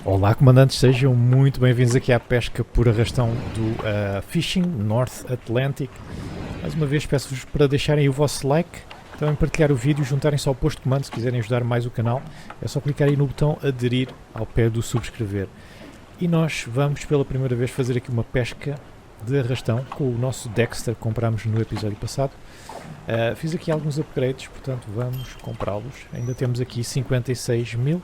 Olá, comandantes, sejam muito bem-vindos aqui à pesca por arrastão do Fishing North Atlantic. Mais uma vez peço-vos para deixarem o vosso like, também partilhar o vídeo, juntarem-se ao posto de comando se quiserem ajudar mais o canal. É só clicar aí no botão aderir ao pé do subscrever. E nós vamos pela primeira vez fazer aqui uma pesca de arrastão com o nosso Dexter que comprámos no episódio passado. Fiz aqui alguns upgrades, portanto vamos comprá-los. Ainda temos aqui 56 mil.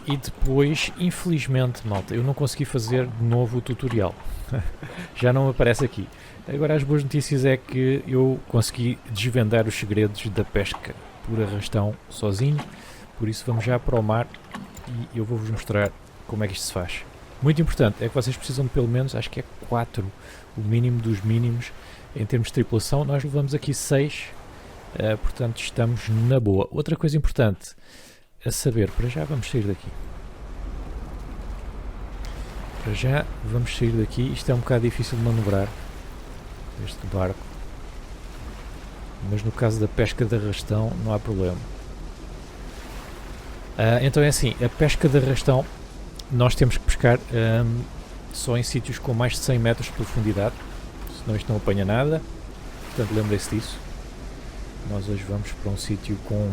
E depois, infelizmente, malta, eu não consegui fazer de novo o tutorial. Já não aparece aqui. Agora as boas notícias é que eu consegui desvendar os segredos da pesca por arrastão sozinho. Por isso vamos já para o mar e eu vou-vos mostrar como é que isto se faz. Muito importante é que vocês precisam de pelo menos, acho que é 4, o mínimo dos mínimos em termos de tripulação. Nós levamos aqui 6, portanto estamos na boa. Outra coisa importante a saber, para já vamos sair daqui. Isto é um bocado difícil de manobrar, este barco. Mas no caso da pesca de arrastão não há problema. Então é assim, a pesca de arrastão nós temos que pescar só em sítios com mais de 100 metros de profundidade, senão isto não apanha nada. Portanto lembrem-se disso. Nós hoje vamos para um sítio com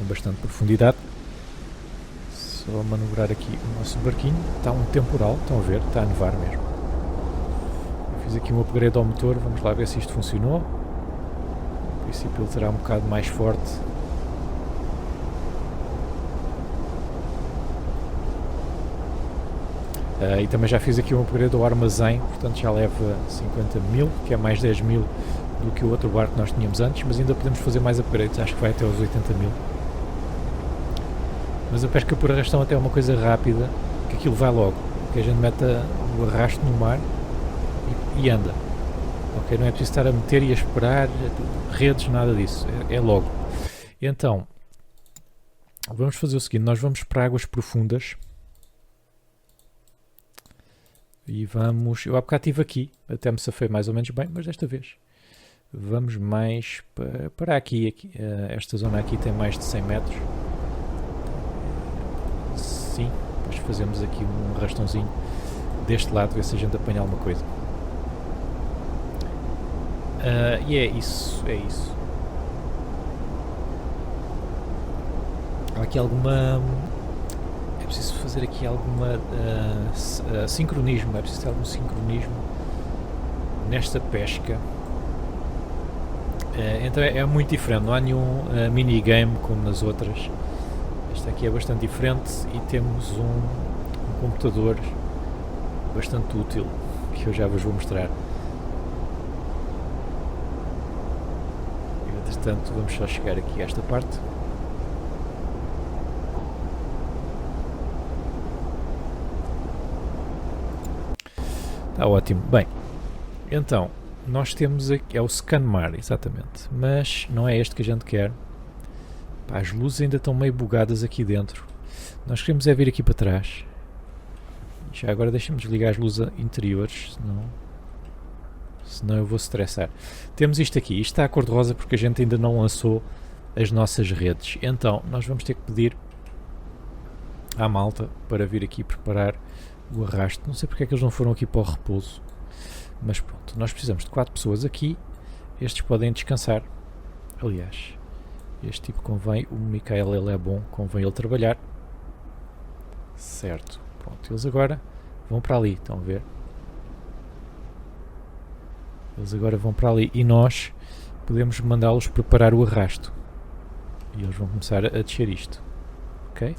bastante profundidade. Só manobrar aqui o nosso barquinho. Está um temporal, estão a ver? Está a nevar mesmo. Eu fiz aqui um upgrade ao motor, vamos lá ver se isto funcionou. No princípio ele será um bocado mais forte. E também já fiz aqui um upgrade ao armazém, portanto já leva 50 mil, que é mais 10 mil do que o outro barco que nós tínhamos antes, mas ainda podemos fazer mais upgrades, acho que vai até aos 80 mil. Mas a pesca por arrastão até é uma coisa rápida, que aquilo vai logo, que a gente mete o arrasto no mar e anda. Ok, não é preciso estar a meter e a esperar redes, nada disso, é logo. Então, vamos fazer o seguinte, nós vamos para águas profundas e vamos, eu há bocado estive aqui, até me safei mais ou menos bem, mas desta vez vamos mais para aqui, esta zona aqui tem mais de 100 metros. Sim, depois fazemos aqui um arrastãozinho deste lado, ver se a gente apanha alguma coisa. E é isso. Há aqui alguma... É preciso fazer aqui alguma sincronismo, é preciso ter algum sincronismo nesta pesca. Então é muito diferente, não há nenhum minigame como nas outras. Esta aqui é bastante diferente e temos um computador bastante útil que eu já vos vou mostrar. E, entretanto, vamos só chegar aqui a esta parte. Está ótimo. Bem, então, nós temos aqui, é o ScanMar, exatamente, mas não é este que a gente quer. Pá, as luzes ainda estão meio bugadas aqui dentro. Nós queremos é vir aqui para trás. Já agora deixa-me desligar as luzes interiores, senão eu vou estressar. Temos isto aqui, isto está a cor-de-rosa porque a gente ainda não lançou as nossas redes. Então, nós vamos ter que pedir à malta para vir aqui preparar o arrasto. Não sei porque é que eles não foram aqui para o repouso. Mas pronto, nós precisamos de 4 pessoas aqui. Estes podem descansar. Aliás, este tipo convém, o Michael ele é bom, convém ele trabalhar. Certo, pronto, eles agora vão para ali, estão a ver? Eles agora vão para ali e nós podemos mandá-los preparar o arrasto. E eles vão começar a descer isto. Ok?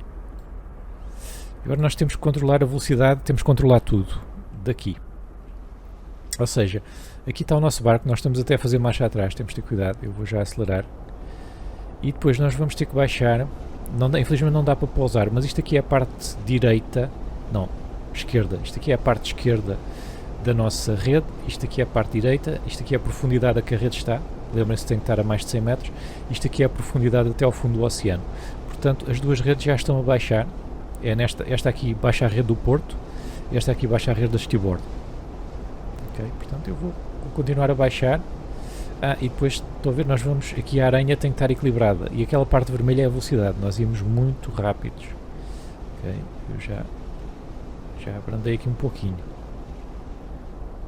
Agora nós temos que controlar a velocidade, temos que controlar tudo daqui. Ou seja, aqui está o nosso barco, nós estamos até a fazer marcha atrás, temos de ter cuidado, eu vou já acelerar. E depois nós vamos ter que baixar, infelizmente não dá para pousar, mas isto aqui é a parte direita, não, esquerda, isto aqui é a parte esquerda da nossa rede, isto aqui é a parte direita, isto aqui é a profundidade a que a rede está, lembrem-se que tem que estar a mais de 100 metros, isto aqui é a profundidade até ao fundo do oceano. Portanto, as duas redes já estão a baixar, esta aqui baixa a rede do porto, esta aqui baixa a rede da starboard. Ok, portanto eu vou continuar a baixar. E depois, estou a ver, nós vamos, aqui a aranha tem que estar equilibrada, e aquela parte vermelha é a velocidade, nós íamos muito rápidos. Ok, eu já abrandei aqui um pouquinho.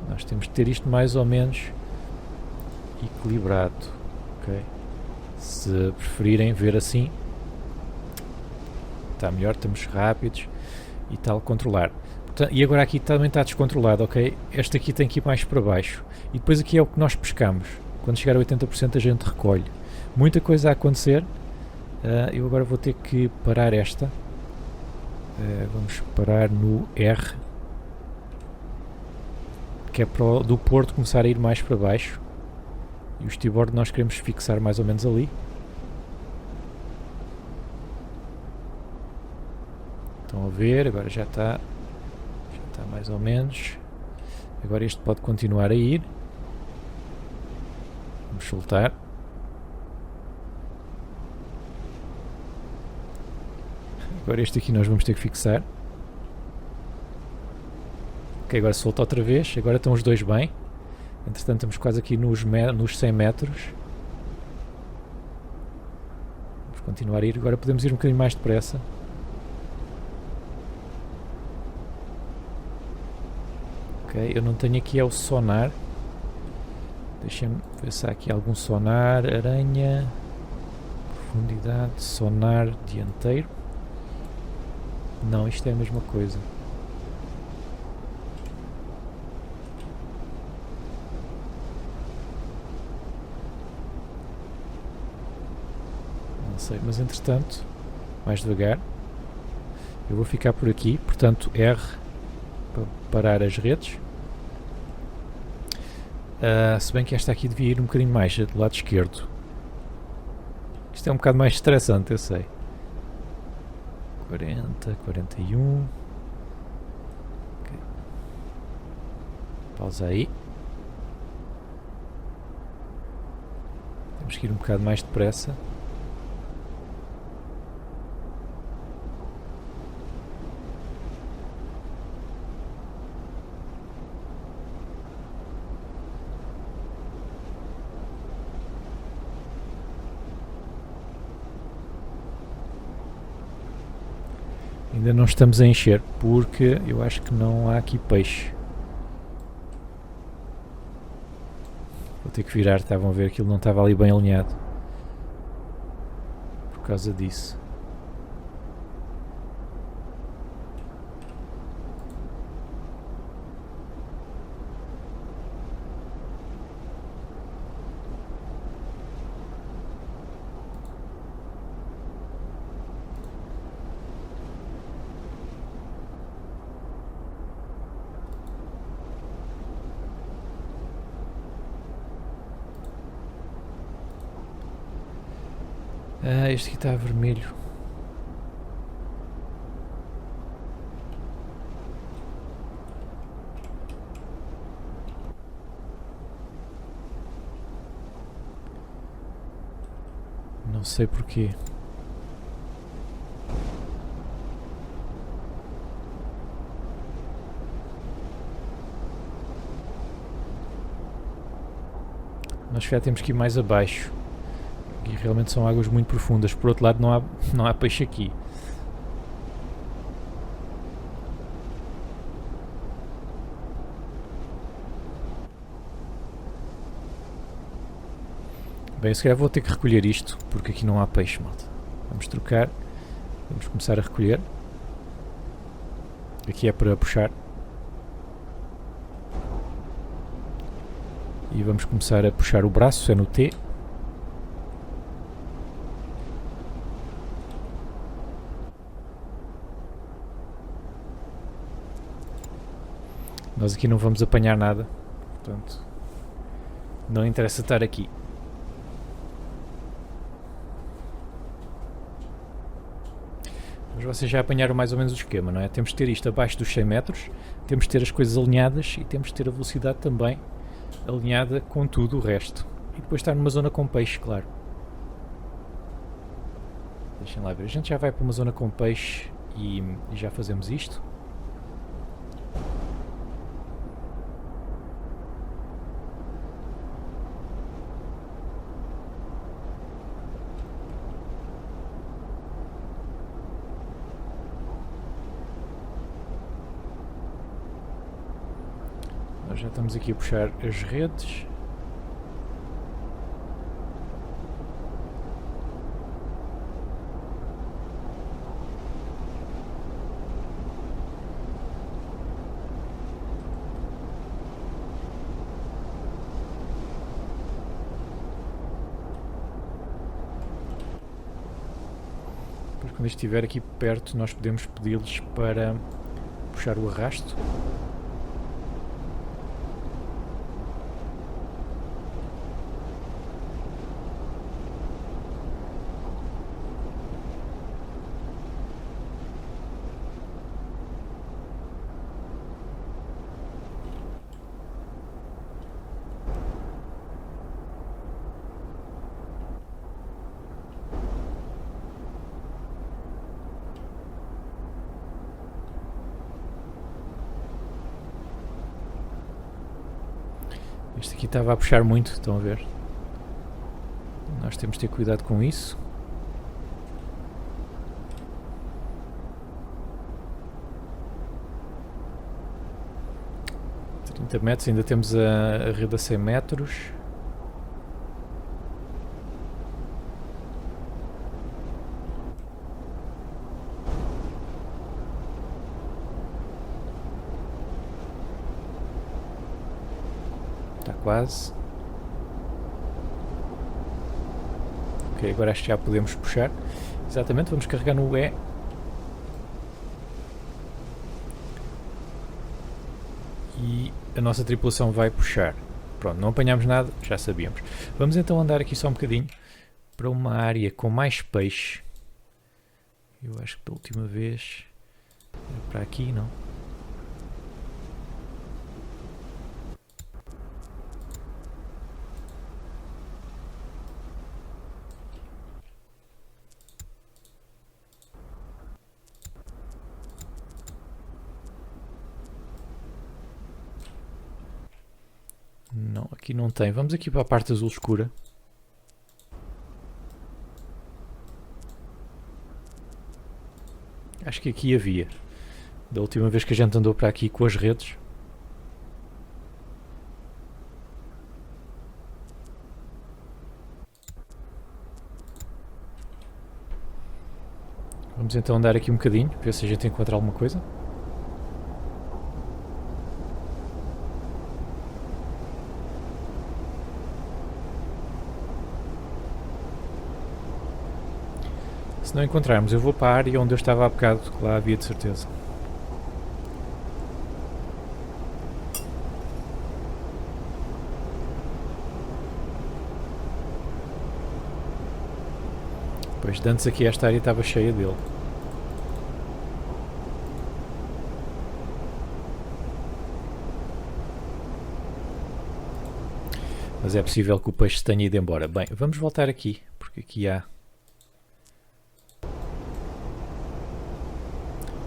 Nós temos que ter isto mais ou menos equilibrado, ok? Se preferirem ver assim, está melhor, estamos rápidos e tal, controlar. Portanto, e agora aqui também está descontrolado, ok? Este aqui tem que ir mais para baixo. E depois aqui é o que nós pescamos. Quando chegar a 80% a gente recolhe. Muita coisa a acontecer. Eu agora vou ter que parar esta. Vamos parar no R. Que é para do porto começar a ir mais para baixo. E o estebordo nós queremos fixar mais ou menos ali. Estão a ver, agora já está mais ou menos. Agora este pode continuar a ir. Vamos soltar. Agora este aqui nós vamos ter que fixar. Ok, agora solta outra vez. Agora estão os dois bem. Entretanto estamos quase aqui nos 100 metros. Vamos continuar a ir. Agora podemos ir um bocadinho mais depressa. Ok, eu não tenho aqui é o sonar. Deixa-me ver se há aqui algum sonar. Aranha. Profundidade. Sonar dianteiro. Não, isto é a mesma coisa. Não sei, mas entretanto, mais devagar. Eu vou ficar por aqui, portanto R para parar as redes. Se bem que esta aqui devia ir um bocadinho mais do lado esquerdo. Isto é um bocado mais estressante, eu sei. 40, 41. Okay. Pausa aí. Temos que ir um bocado mais depressa. Ainda não estamos a encher, porque eu acho que não há aqui peixe. Vou ter que virar, estavam a ver, aquilo não estava ali bem alinhado. Por causa disso. Este aqui está vermelho. Não sei porquê. Nós já temos que ir mais abaixo. E realmente são águas muito profundas. Por outro lado, não há peixe aqui. Bem, se calhar vou ter que recolher isto, porque aqui não há peixe, malta. Vamos trocar. Vamos começar a recolher. Aqui é para puxar. E vamos começar a puxar o braço, é no T. Nós aqui não vamos apanhar nada, portanto, não interessa estar aqui. Mas vocês já apanharam mais ou menos o esquema, não é? Temos de ter isto abaixo dos 100 metros, temos de ter as coisas alinhadas e temos de ter a velocidade também alinhada com tudo o resto. E depois estar numa zona com peixe, claro. Deixem lá ver, a gente já vai para uma zona com peixe e já fazemos isto. Nós já estamos aqui a puxar as redes. Quando estiver aqui perto, nós podemos pedi-los para puxar o arrasto. Este aqui estava a puxar muito, estão a ver? Nós temos de ter cuidado com isso. metros, ainda temos a rede a 100 metros. Está quase. Ok, agora acho que já podemos puxar. Exatamente, vamos carregar no E. E a nossa tripulação vai puxar. Pronto, não apanhámos nada, já sabíamos. Vamos então andar aqui só um bocadinho para uma área com mais peixe. Eu acho que da última vez era para aqui, não? Não, aqui não tem. Vamos aqui para a parte azul escura. Acho que aqui havia. Da última vez que a gente andou para aqui com as redes. Vamos então andar aqui um bocadinho, ver se a gente encontra alguma coisa. Se não encontrarmos, eu vou para a área onde eu estava há bocado, que lá havia de certeza. Pois, de antes aqui esta área estava cheia dele. Mas é possível que o peixe se tenha ido embora. Bem, vamos voltar aqui, porque aqui há...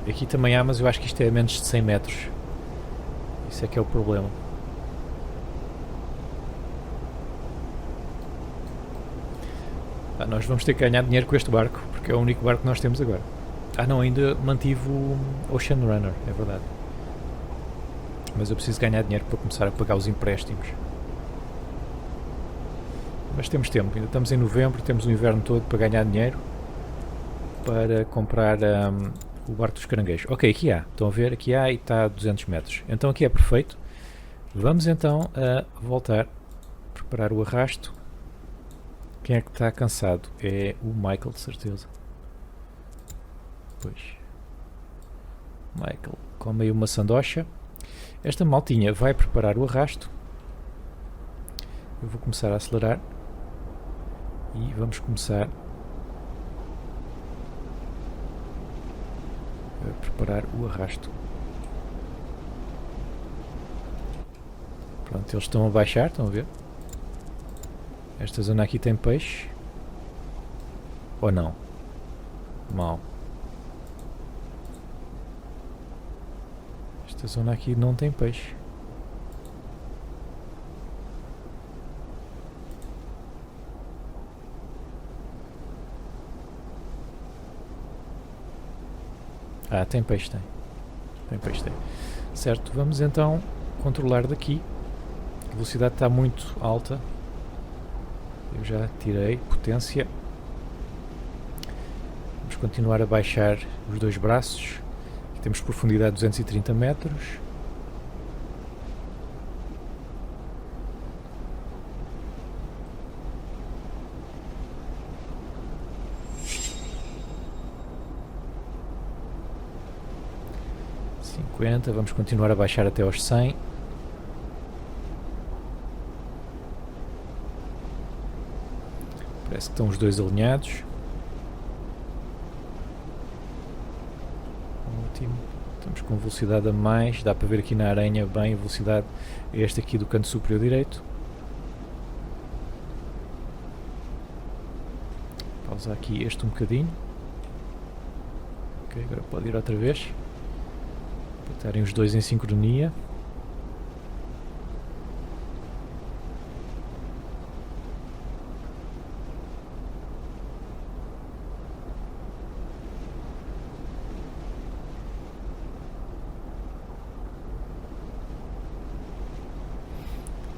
Aqui também há, mas eu acho que isto é a menos de 100 metros. Isso é que é o problema. Nós vamos ter que ganhar dinheiro com este barco, porque é o único barco que nós temos agora. Não, ainda mantive o Ocean Runner, é verdade. Mas eu preciso ganhar dinheiro para começar a pagar os empréstimos. Mas temos tempo, ainda estamos em novembro, temos o inverno todo para ganhar dinheiro para comprar o barco dos caranguejos. Ok, aqui há, estão a ver? Aqui há e está a 200 metros. Então aqui é perfeito. Vamos então voltar, preparar o arrasto. Quem é que está cansado? É o Michael, de certeza. Pois. Michael, come aí uma sandocha. Esta maltinha vai preparar o arrasto. Eu vou começar a acelerar. E vamos começar a preparar o arrasto. Pronto, eles estão a baixar, estão a ver? Esta zona aqui tem peixe. Ou não? Mal. Esta zona aqui não tem peixe. Tem peixe, tem. Tem peixe, tem. Certo, vamos então controlar daqui. A velocidade está muito alta. Eu já tirei potência. Vamos continuar a baixar os dois braços. Aqui temos profundidade de 230 metros. Vamos continuar a baixar até aos 100. Parece que estão os dois alinhados. Ótimo. Estamos com velocidade a mais. Dá para ver aqui na aranha bem a velocidade. É esta aqui do canto superior direito. Pausar aqui este um bocadinho. Ok, agora pode ir outra vez. Para estarem os dois em sincronia.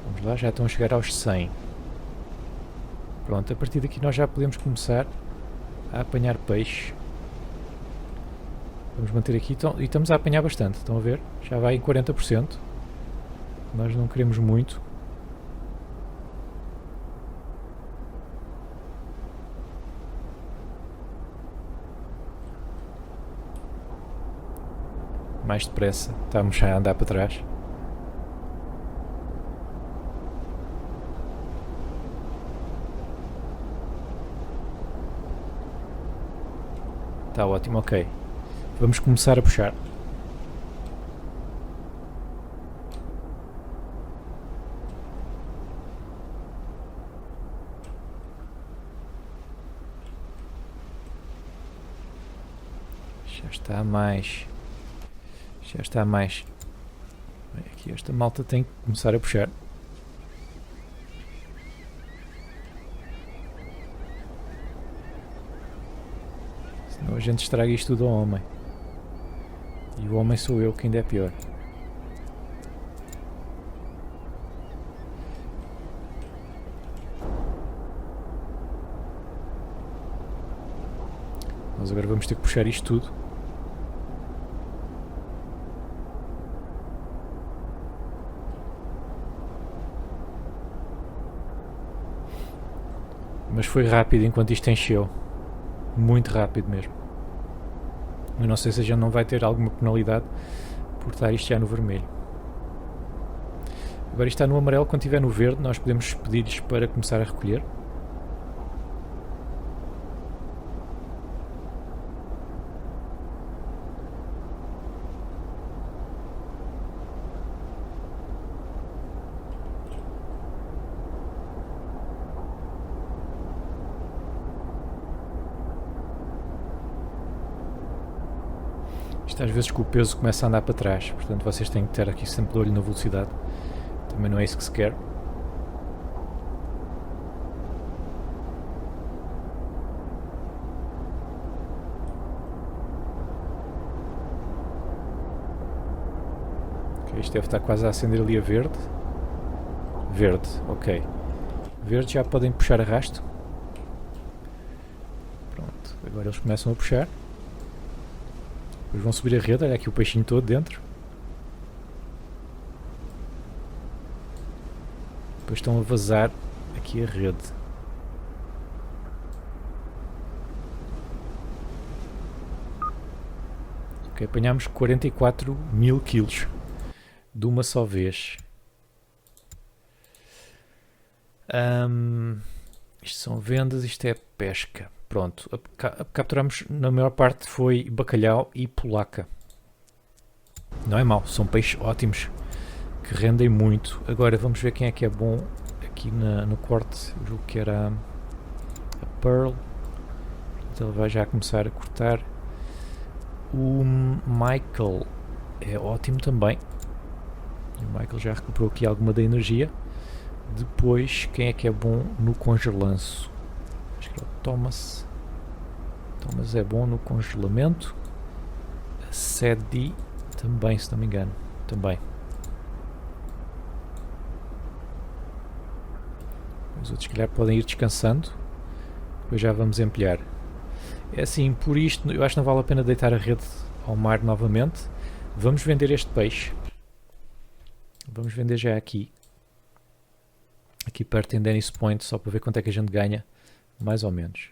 Vamos lá, já estão a chegar aos 100. Pronto, a partir daqui nós já podemos começar a apanhar peixe. Vamos manter aqui e estamos a apanhar bastante, estão a ver? Já vai em 40%. Nós não queremos muito. Mais depressa, estamos já a andar para trás. Está ótimo, ok. Vamos começar a puxar. Já está mais. Já está mais. Bem, aqui esta malta tem que começar a puxar. Senão a gente estraga isto tudo ao homem. E o homem sou eu, que ainda é pior. Nós agora vamos ter que puxar isto tudo. Mas foi rápido enquanto isto encheu. Muito rápido mesmo. Eu não sei se a gente não vai ter alguma penalidade por estar isto já no vermelho. Agora isto está no amarelo. Quando estiver no verde nós podemos pedir-lhes para começar a recolher. Isto às vezes com o peso começa a andar para trás, portanto vocês têm que ter aqui sempre de olho na velocidade. Também não é isso que se quer. Ok, isto deve estar quase a acender ali a verde. Verde, ok. Verde, já podem puxar arrasto. Pronto, agora eles começam a puxar. Depois vão subir a rede, olha aqui o peixinho todo dentro. Depois estão a vazar aqui a rede. Ok, apanhámos 44.000 quilos de uma só vez. Isto são vendas, isto é pesca. Pronto, capturamos, na maior parte foi bacalhau e polaca. Não é mau, são peixes ótimos que rendem muito. Agora vamos ver quem é que é bom aqui no corte. Eu julgo que era a Pearl. Ele vai já começar a cortar. O Michael é ótimo também. O Michael já recuperou aqui alguma da energia. Depois, quem é que é bom no congelanço? Acho que é o Thomas. Thomas é bom no congelamento. A Sadie também, se não me engano. Também. Os outros, se calhar, podem ir descansando. Depois já vamos empilhar. É assim, por isto, eu acho que não vale a pena deitar a rede ao mar novamente. Vamos vender este peixe. Vamos vender já aqui. Aqui perto em Dennis Point, só para ver quanto é que a gente ganha. Mais ou menos.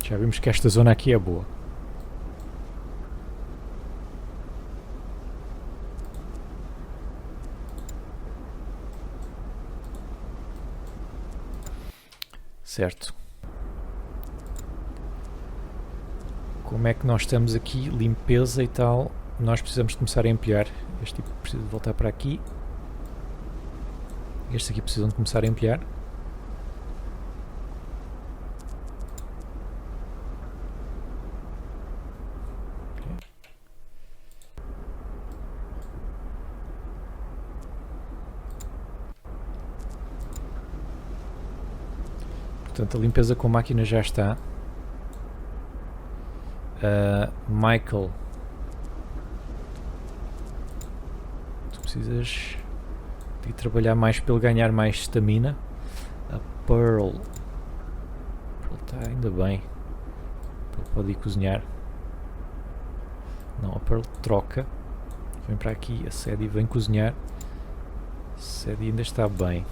Já vimos que esta zona aqui é boa. Certo. Como é que nós estamos aqui? Limpeza e tal. Nós precisamos começar a empilhar. Este tipo precisa de voltar para aqui. Estes aqui precisam de começar a empilhar. Portanto, a limpeza com a máquina já está. Michael, tu precisas de trabalhar mais para ele ganhar mais estamina. A Pearl está ainda bem. Ele pode ir cozinhar. Não, a Pearl troca. Vem para aqui, a Sadie vem cozinhar. A Sadie ainda está bem.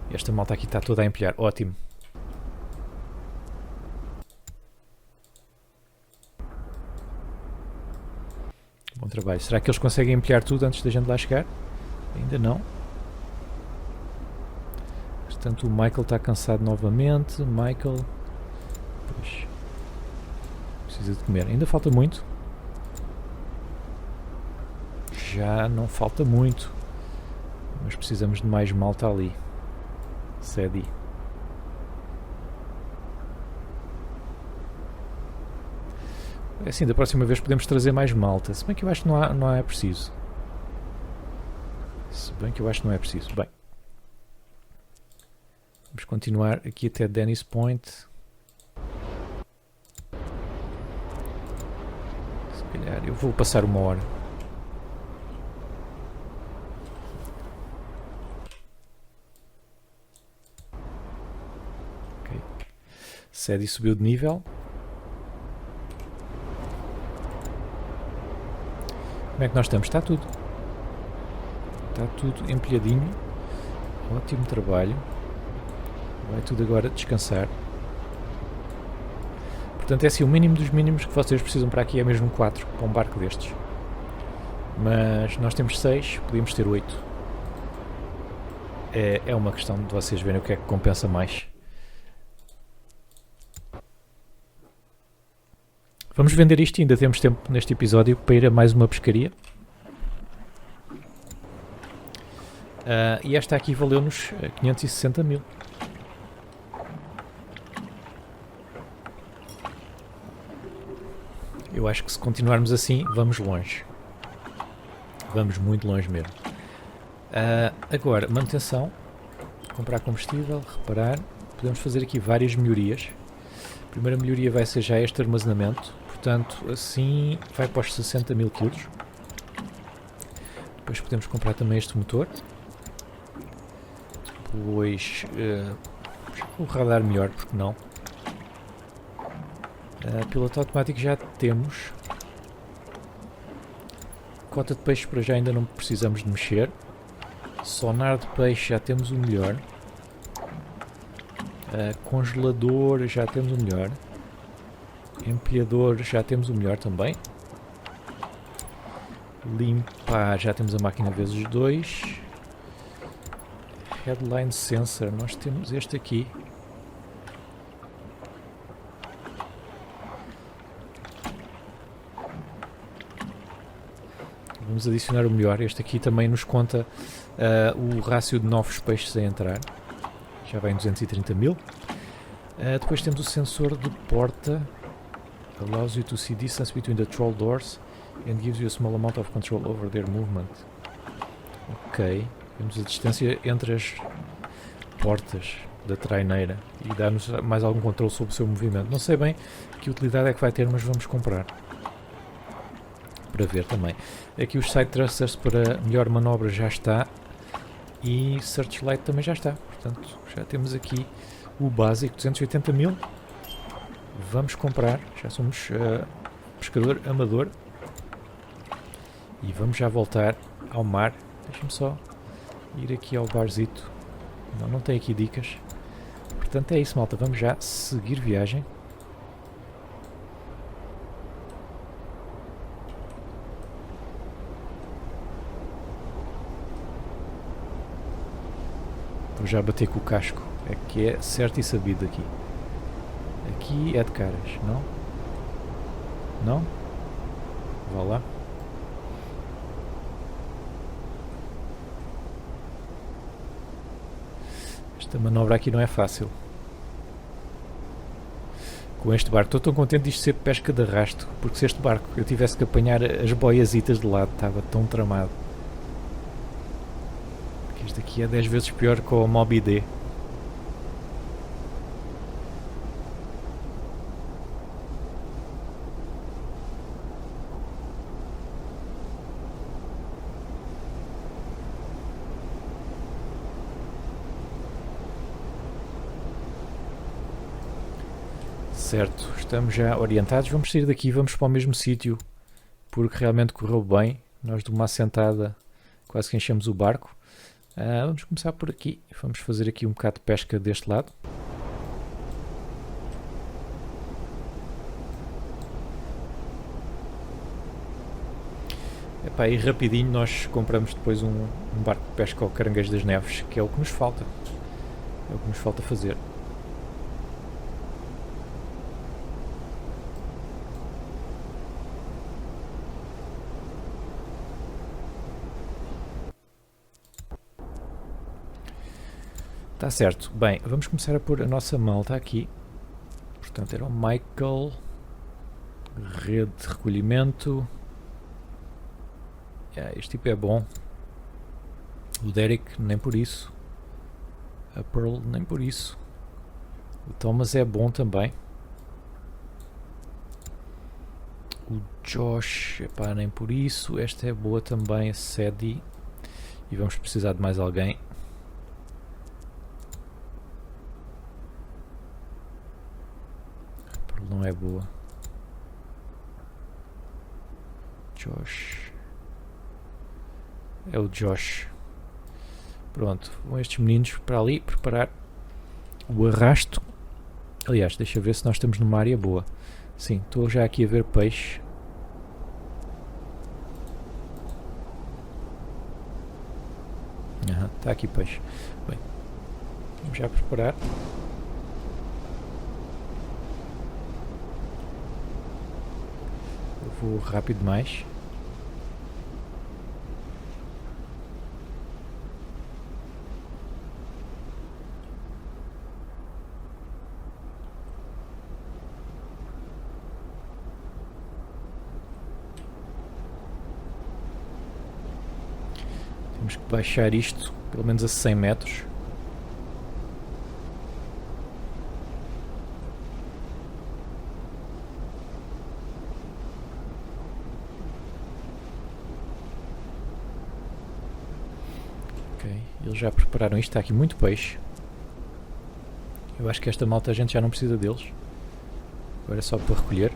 Esta malta aqui está toda a empilhar. Ótimo. Bom trabalho. Será que eles conseguem empilhar tudo antes da gente lá chegar? Ainda não. Portanto, o Michael está cansado novamente. Michael... Pois, precisa de comer. Ainda falta muito. Já não falta muito. Mas precisamos de mais malta ali. Sadie. É assim, da próxima vez podemos trazer mais malta. Se bem que eu acho que não é preciso. Bem. Vamos continuar aqui até Dennis Point. Se calhar eu vou passar 1 hora. Ok. Sadie subiu de nível. Como é que nós estamos? Está tudo empilhadinho. Ótimo trabalho. Vai tudo agora descansar. Portanto é assim, o mínimo dos mínimos que vocês precisam para aqui é mesmo 4 para um barco destes. Mas nós temos 6, podíamos ter 8. É uma questão de vocês verem o que é que compensa mais. Vamos vender isto e ainda temos tempo neste episódio para ir a mais uma pescaria. E esta aqui valeu-nos 560 mil. Eu acho que se continuarmos assim, vamos longe. Vamos muito longe mesmo. Agora, manutenção. Comprar combustível, reparar. Podemos fazer aqui várias melhorias. A primeira melhoria vai ser já este armazenamento. Portanto, assim vai para os 60 mil kg. Depois podemos comprar também este motor. Depois o radar melhor, porque não? Piloto automático já temos. Cota de peixe para já ainda não precisamos de mexer. Sonar de peixe já temos o melhor. Congelador já temos o melhor. Empilhador já temos o melhor também. Limpar já temos a máquina vezes 2. Headline Sensor, nós temos este aqui. Vamos adicionar o melhor. Este aqui também nos conta o rácio de novos peixes a entrar. Já vai em 230 mil. Depois temos o sensor de porta. Allows you to see distance between the troll doors and gives you a small amount of control over their movement. Ok. Temos a distância entre as portas da traineira e dá-nos mais algum controle sobre o seu movimento. Não sei bem que utilidade é que vai ter, mas vamos comprar. para ver também. Aqui os side thrusters para melhor manobra já está e Searchlight também já está. Portanto, já temos aqui o básico, 280 mil. Vamos comprar, já somos pescador amador. E vamos já voltar ao mar. Deixa-me só ir aqui ao barzito. Não tem aqui dicas. Portanto é isso, malta. Vamos já seguir viagem. Vou já bater com o casco. É que é certo e sabido aqui. Aqui é de caras, não? Não? Vá lá. Esta manobra aqui não é fácil. Com este barco, estou tão contente de isto ser pesca de arrasto, porque se este barco eu tivesse que apanhar as boiazitas de lado, estava tão tramado. Porque este aqui é 10 vezes pior que o Moby D. Certo, estamos já orientados, vamos sair daqui, vamos para o mesmo sítio, porque realmente correu bem, nós de uma assentada quase que enchemos o barco. Vamos começar por aqui, vamos fazer aqui um bocado de pesca deste lado. Epá, e rapidinho nós compramos depois um barco de pesca ao Caranguejo das Neves, que é o que nos falta, é o que nos falta fazer. Está certo. Bem, vamos começar a pôr a nossa malta aqui. Portanto, era o Michael. Rede de recolhimento. Este tipo é bom. O Derek, nem por isso. A Pearl, nem por isso. O Thomas é bom também. O Josh, epá, nem por isso. Esta é boa também, a Sadie. E vamos precisar de mais alguém. Não é boa. Josh. É o Josh. Pronto, vão estes meninos para ali preparar o arrasto. Aliás, deixa ver se nós estamos numa área boa. Sim, estou já aqui a ver peixe. Está aqui peixe. Bem, vamos já preparar. Vou rápido demais. Temos que baixar isto pelo menos a 100 metros. Eles já prepararam isto, está aqui muito peixe. Eu acho que esta malta a gente já não precisa deles. Agora é só para recolher.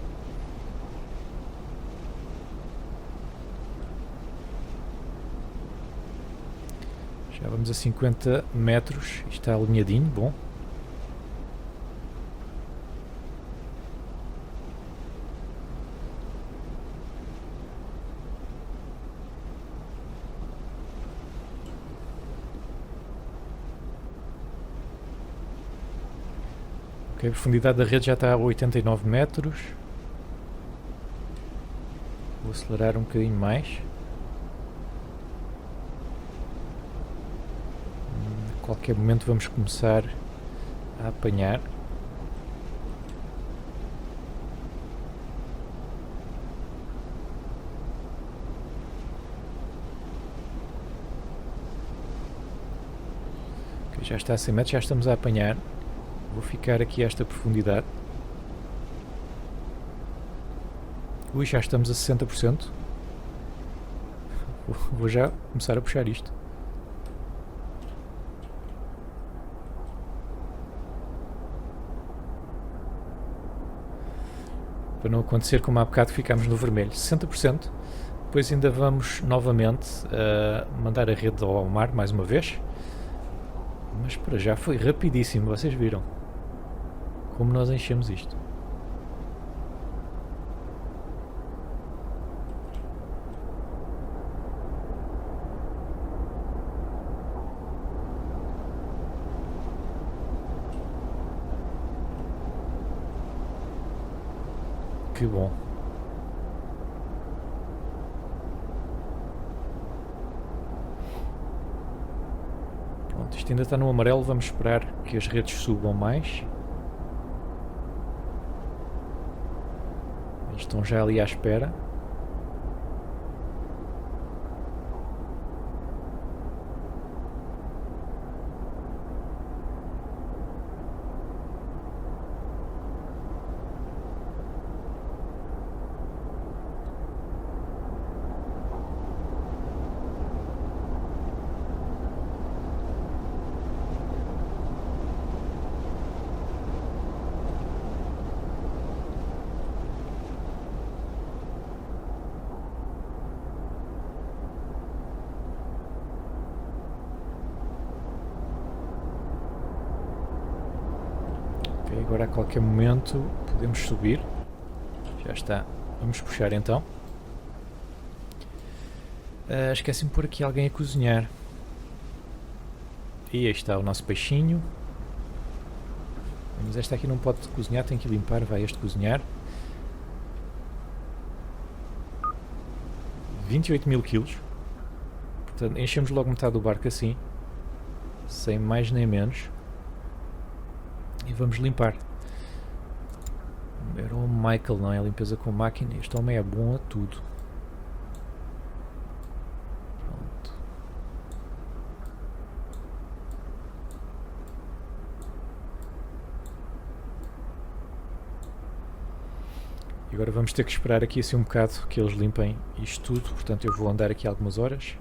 Já vamos a 50 metros. Isto está alinhadinho, bom. Okay, a profundidade da rede já está a 89 metros. Vou acelerar um bocadinho mais. A qualquer momento vamos começar a apanhar. Okay, já está a 100 metros, já estamos a apanhar. Vou ficar aqui a esta profundidade. Ui, já estamos a 60%. Vou já começar a puxar isto. Para não acontecer como há bocado ficámos no vermelho. 60%. Depois ainda vamos novamente mandar a rede ao mar mais uma vez. Mas para já foi rapidíssimo, vocês viram como nós enchemos isto. Que bom. Pronto, isto ainda está no amarelo, vamos esperar que as redes subam mais. Eles estão já ali à espera. Agora a qualquer momento podemos subir. Já está. Vamos puxar então. Esqueci-me de pôr aqui alguém a cozinhar. E aí está o nosso peixinho. Mas esta aqui não pode cozinhar, tem que limpar. Vai este cozinhar. 28 mil quilos. Portanto, enchemos logo metade do barco assim. Sem mais nem menos. E vamos limpar. Era o Michael, não é? A limpeza com máquina. Este homem é bom a tudo. Pronto. E agora vamos ter que esperar aqui assim um bocado que eles limpem isto tudo. Portanto eu vou andar aqui algumas horas.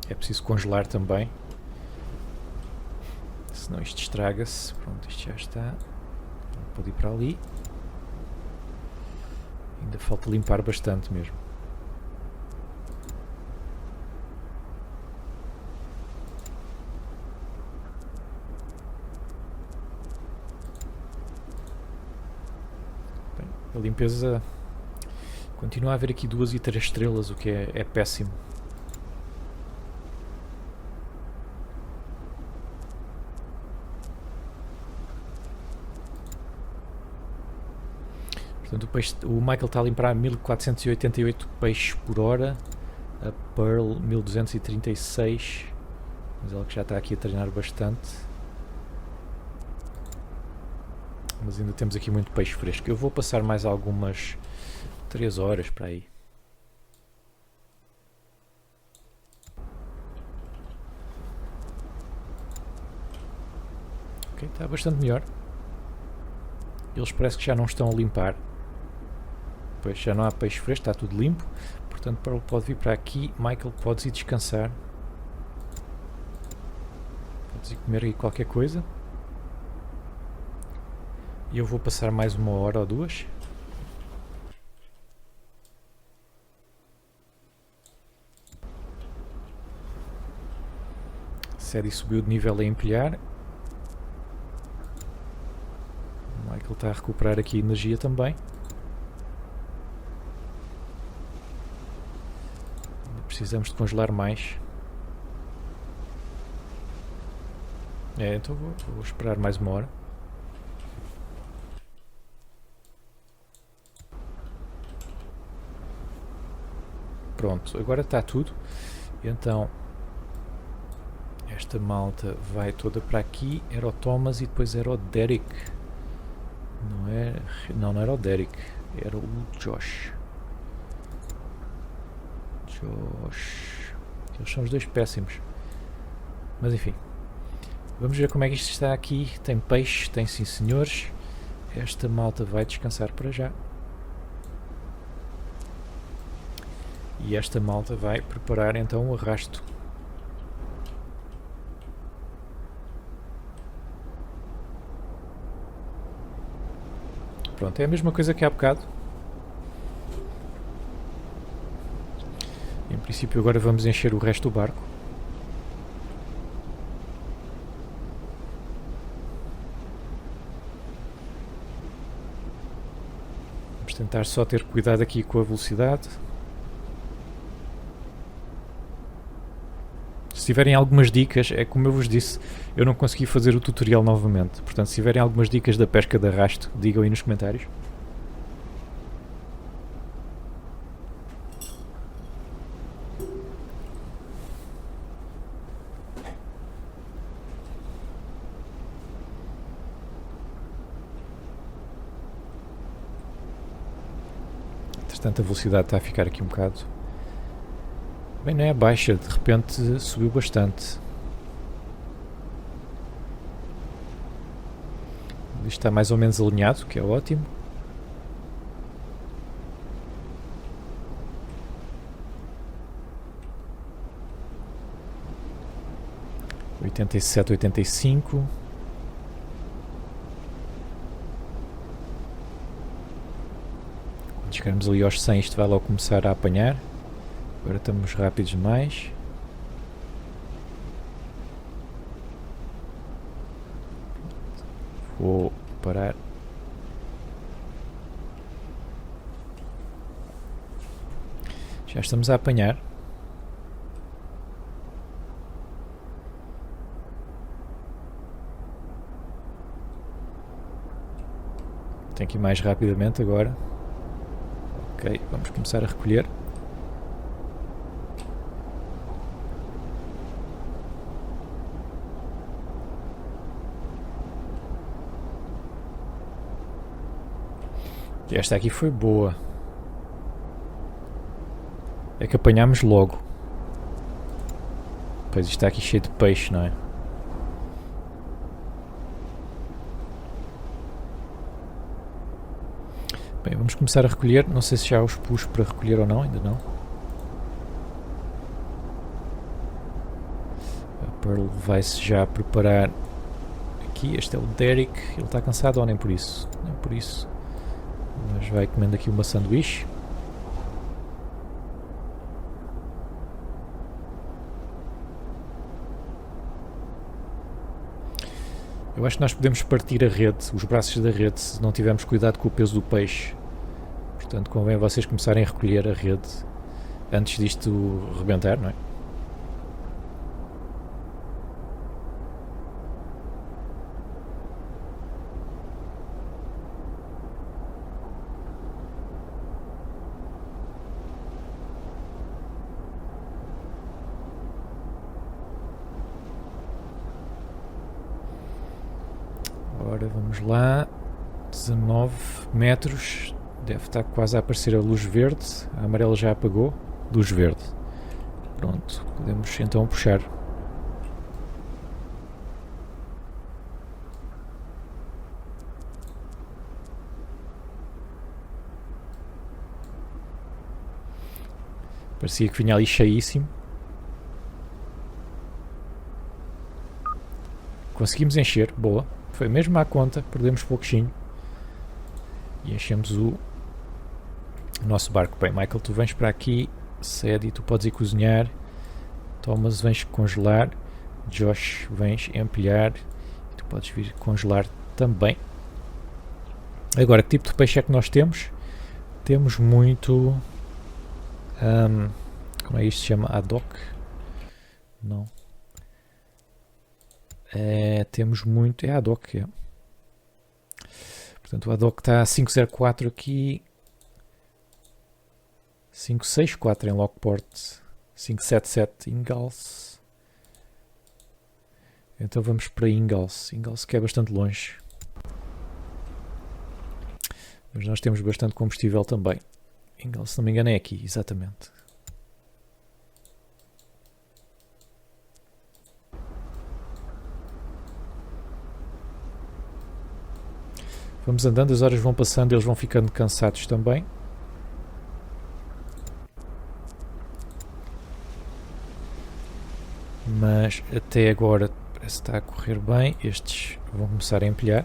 É preciso congelar também, senão isto estraga-se. Pronto, isto já está. Pode ir para ali. Ainda falta limpar bastante mesmo. Bem, a limpeza continua a haver aqui 2 e 3 estrelas, o que é péssimo. Portanto, o Michael está a limpar 1488 peixes por hora, a Pearl 1236, mas ela que já está aqui a treinar bastante. Mas ainda temos aqui muito peixe fresco. Eu vou passar mais algumas 3 horas para aí. Ok, está bastante melhor. Eles parece que já não estão a limpar. Pois já não há peixe fresco, está tudo limpo. Portanto, Pearl pode vir para aqui. Michael, podes ir descansar. Podes ir comer aí qualquer coisa. E eu vou passar mais 1 hora ou 2. Sadie subiu de nível a empilhar. O Michael está a recuperar aqui energia também. Precisamos de congelar mais. Então vou esperar mais 1 hora. Pronto, agora está tudo. Então esta malta vai toda para aqui. Era o Thomas e depois era o Derek. Não era o Derek. Era o Josh. Eles são os 2 péssimos. Mas enfim. Vamos ver como é que isto está aqui. Tem peixe, tem sim senhores. esta malta vai descansar para já. E esta malta vai preparar então o arrasto. Pronto, é a mesma coisa que há bocado. Em princípio agora vamos encher o resto do barco. Vamos tentar só ter cuidado aqui com a velocidade. Se tiverem algumas dicas, é como eu vos disse, eu não consegui fazer o tutorial novamente. Portanto, se tiverem algumas dicas da pesca de arrasto, digam aí nos comentários. Entretanto, a velocidade está a ficar aqui um bocado... Bem, não é baixa, de repente subiu bastante. Isto está mais ou menos alinhado, que é ótimo. Oitenta e sete, 85. Quando chegarmos ali aos 100, isto vai logo começar a apanhar. Agora estamos rápidos demais. Vou parar. Já estamos a apanhar. Tenho que ir mais rapidamente agora. Ok, vamos começar a recolher. Esta aqui foi boa. É que apanhámos logo. Pois isto está aqui cheio de peixe, não é? Bem, vamos começar a recolher. Não sei se já os pus para recolher ou não, ainda não. A Pearl vai-se já preparar aqui. Este é o Derek. Ele está cansado ou nem por isso? Nem por isso. Mas vai comendo aqui uma sanduíche. Eu acho que nós podemos partir a rede, os braços da rede, se não tivermos cuidado com o peso do peixe. Portanto, convém vocês começarem a recolher a rede antes disto rebentar, não é? Ora, vamos lá. 19 metros. Deve estar quase a aparecer a luz verde. A amarela já apagou. Luz verde. Pronto. Podemos então puxar. Parecia que vinha ali cheíssimo. Conseguimos encher. Boa. Foi mesmo à conta. Perdemos pouquinho. E enchemos o nosso barco. Bem, Michael, tu vens para aqui. Cede, tu podes ir cozinhar. Thomas, vens congelar. Josh, vens empilhar. E tu podes vir congelar também. Agora, que tipo de peixe é que nós temos? Temos muito... como é que isto se chama? Haddock? Não. Temos muito... É Haddock, é. Portanto, o Haddock está a 504 aqui. 564 em Lockport. 577 Ingalls. Então vamos para Ingalls. Ingalls que é bastante longe. Mas nós temos bastante combustível também. Ingalls, se não me engano, é aqui, exatamente. Vamos andando, as horas vão passando, eles vão ficando cansados também. Mas até agora parece que está a correr bem. Estes vão começar a empilhar.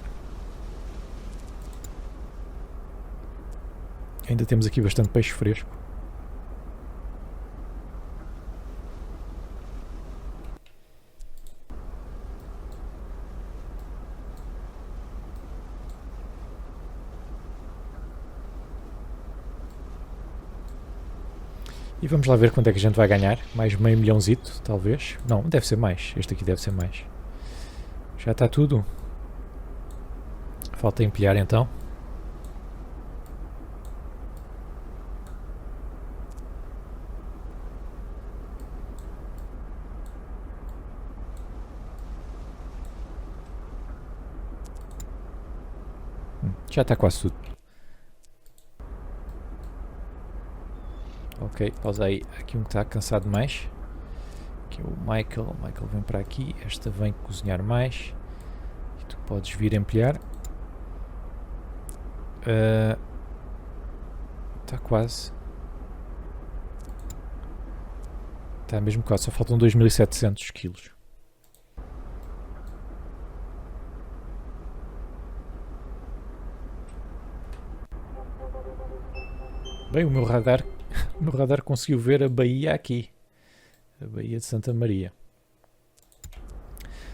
Ainda temos aqui bastante peixe fresco. E vamos lá ver quanto é que a gente vai ganhar. Mais meio milhãozito, talvez. Não, deve ser mais. Este aqui deve ser mais. Já está tudo. Falta empilhar então. Já está quase tudo. Ok, pausa aí. Aqui um que está cansado mais. Aqui é o Michael. O Michael vem para aqui. Esta vem cozinhar mais. E tu podes vir empilhar. Está quase. Está mesmo quase. Só faltam 2700 quilos. Bem, o meu radar conseguiu ver a baía aqui. A baía de Santa Maria.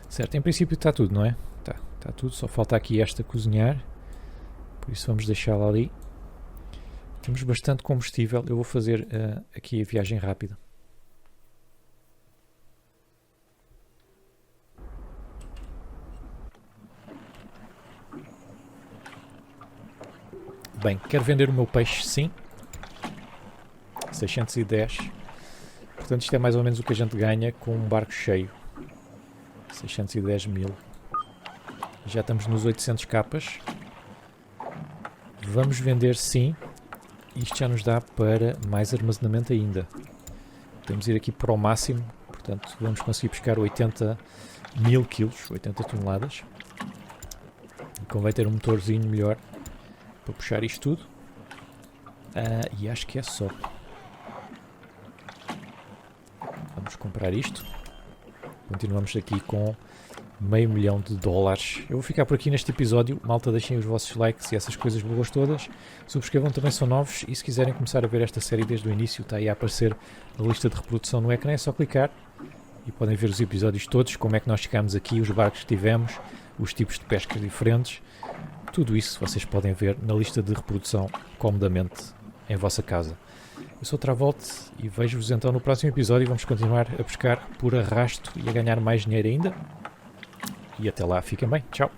Certo, em princípio está tudo, não é? Está tudo, só falta aqui esta cozinhar. Por isso vamos deixá-la ali. Temos bastante combustível. Eu vou fazer aqui a viagem rápida. Bem, quero vender o meu peixe, sim. 610. Portanto, isto é mais ou menos o que a gente ganha com um barco cheio. 610 mil. Já estamos nos 800 capas. Vamos vender, sim. Isto já nos dá para mais armazenamento ainda. Podemos ir aqui para o máximo. Portanto, vamos conseguir pescar 80 mil quilos, 80 toneladas. E convém ter um motorzinho melhor para puxar isto tudo. E acho que é só. Vamos comprar isto. Continuamos aqui com $500 mil. Eu vou ficar por aqui neste episódio. Malta, deixem os vossos likes e essas coisas boas todas. Subscrevam também, são novos. E se quiserem começar a ver esta série desde o início, está aí a aparecer a lista de reprodução no ecrã. É só clicar e podem ver os episódios todos, como é que nós chegámos aqui, os barcos que tivemos, os tipos de pesca diferentes. Tudo isso vocês podem ver na lista de reprodução comodamente em vossa casa. Eu sou o Travolt e vejo-vos então no próximo episódio. Vamos continuar a pescar por arrasto e a ganhar mais dinheiro ainda. E até lá, fiquem bem. Tchau!